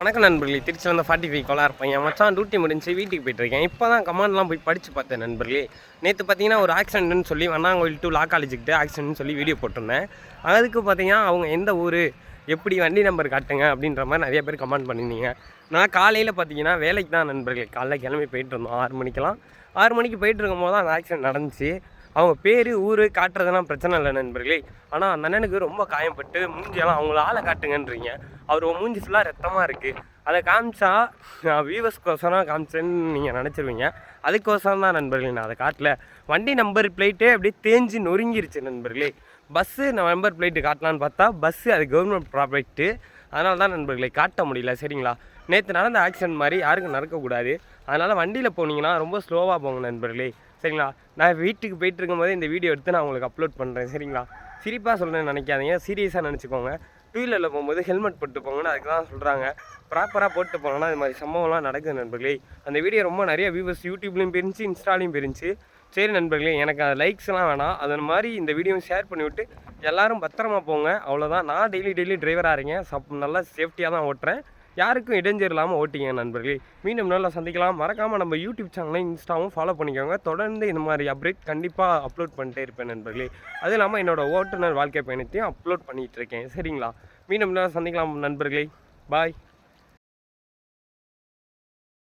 வணக்கம் நண்பர்களே, திருச்சியில் வந்து 45 கோலாக இருப்பேன். என் மச்சான் டியூட்டி முடிஞ்சு வீட்டுக்கு போயிட்டுருக்கேன். இப்போ தான் கமாண்ட்லாம் போய் படித்து பார்த்தேன் நண்பர்களே. நேற்று பார்த்தீங்கன்னா ஒரு ஆக்சிடென்ட்னு சொல்லி வண்ணாங்கோயில் டு லா காலேஜுக்கிட்ட ஆக்சிடென்ட்னு சொல்லி வீடியோ போட்டிருந்தேன். அதுக்கு பார்த்தீங்கன்னா அவங்க எந்த ஊர், எப்படி வண்டி நம்பர் காட்டுங்க அப்படின்ற மாதிரி நிறைய பேர் கமெண்ட் பண்ணியிருந்தீங்க. நான் காலையில் பார்த்தீங்கன்னா வேலைக்கு தான் நண்பர்களே, காலைல கிளம்பி போயிட்டுருந்தோம் 6 மணிக்கெலாம். 6 மணிக்கு போயிட்டு இருக்கும்போது தான் அந்த ஆக்சிடென்ட் நடந்துச்சு. அவங்க பேர் ஊர் காட்டுறதுலாம் பிரச்சனை இல்லை நண்பர்களே. ஆனால் அந்த அண்ணனுக்கு ரொம்ப காயப்பட்டு மூஞ்சியெல்லாம் அவங்கள ஆளை காட்டுங்கன்றீங்க. அவர் மூஞ்சி ஃபுல்லாக ரத்தமாக இருக்குது. அதை காமிச்சா வியூவர்ஸ்க்கோசரம் காமிச்சேன்னு நீங்கள் நினச்சிருவீங்க. அதுக்கோசரம் தான் நண்பர்களே நான் அதை காட்டல. வண்டி நம்பர் பிளேட்டே அப்படியே தேஞ்சு நொறுங்கிருச்சு நண்பர்களே. பஸ்ஸு நம்பர் பிளேட்டு காட்டலான்னு பார்த்தா பஸ்ஸு அது கவர்மெண்ட் ப்ராடக்ட்டு. அதனால தான் நண்பர்களை காட்ட முடியல. சரிங்களா, நேற்று நடந்த ஆக்சிடென்ட் மாதிரி யாருக்கும் நடக்கக்கூடாது. அதனால் வண்டியில் போனீங்கன்னா ரொம்ப ஸ்லோவாக போங்க நண்பர்களே. சரிங்களா, நான் வீட்டுக்கு போயிட்டு இருக்கும்போது இந்த வீடியோ எடுத்து நான் உங்களுக்கு அப்லோட் பண்ணுறேன். சரிங்களா, சிரிப்பாக சொல்கிறேன்னு நினைக்காதீங்க, சீரியஸாக நினச்சிக்கோங்க. டூ வீலரில் போகும்போது ஹெல்மெட் போட்டு போங்கன்னு அதுக்கு தான் சொல்கிறாங்க. ப்ராப்பராக போட்டு போங்கன்னா இது மாதிரி சம்பவம்லாம் நடக்குது நண்பர்களே. அந்த வீடியோ ரொம்ப நிறைய வியூவர்ஸ் யூடியூப்லேயும் போயிருந்துச்சு, இன்ஸ்டாலையும் போயிருந்துச்சு. சரி நண்பர்களே, எனக்கு அது லைக்ஸ்லாம் வேணாம். அது மாதிரி இந்த வீடியோவும் ஷேர் பண்ணிவிட்டு எல்லோரும் பத்திரமா போங்க. அவ்வளோதான். நான் டெய்லி டிரைவராக இருக்கேன். நல்லா சேஃப்டியாக தான் ஓட்டுறேன். யாருக்கும் இடைஞ்சல் இல்லாமல் ஓட்டிங்க நண்பர்களே. மீண்டும் நல்லா சந்திக்கலாம். மறக்காமல் நம்ம யூடியூப் சேனலையும் இன்ஸ்டாவும் ஃபாலோ பண்ணிக்கோங்க. தொடர்ந்து இந்த மாதிரி அப்டேட் கண்டிப்பாக அப்லோட் பண்ணிட்டே இருப்பேன் நண்பர்களே. அதுவும் இல்லாமல் என்னோடய ஓட்டுநர் வாழ்க்கை பயணத்தையும் அப்லோட் பண்ணிகிட்டு இருக்கேன். சரிங்களா, மீண்டும் நல்லா சந்திக்கலாம் நண்பர்களே. பாய்.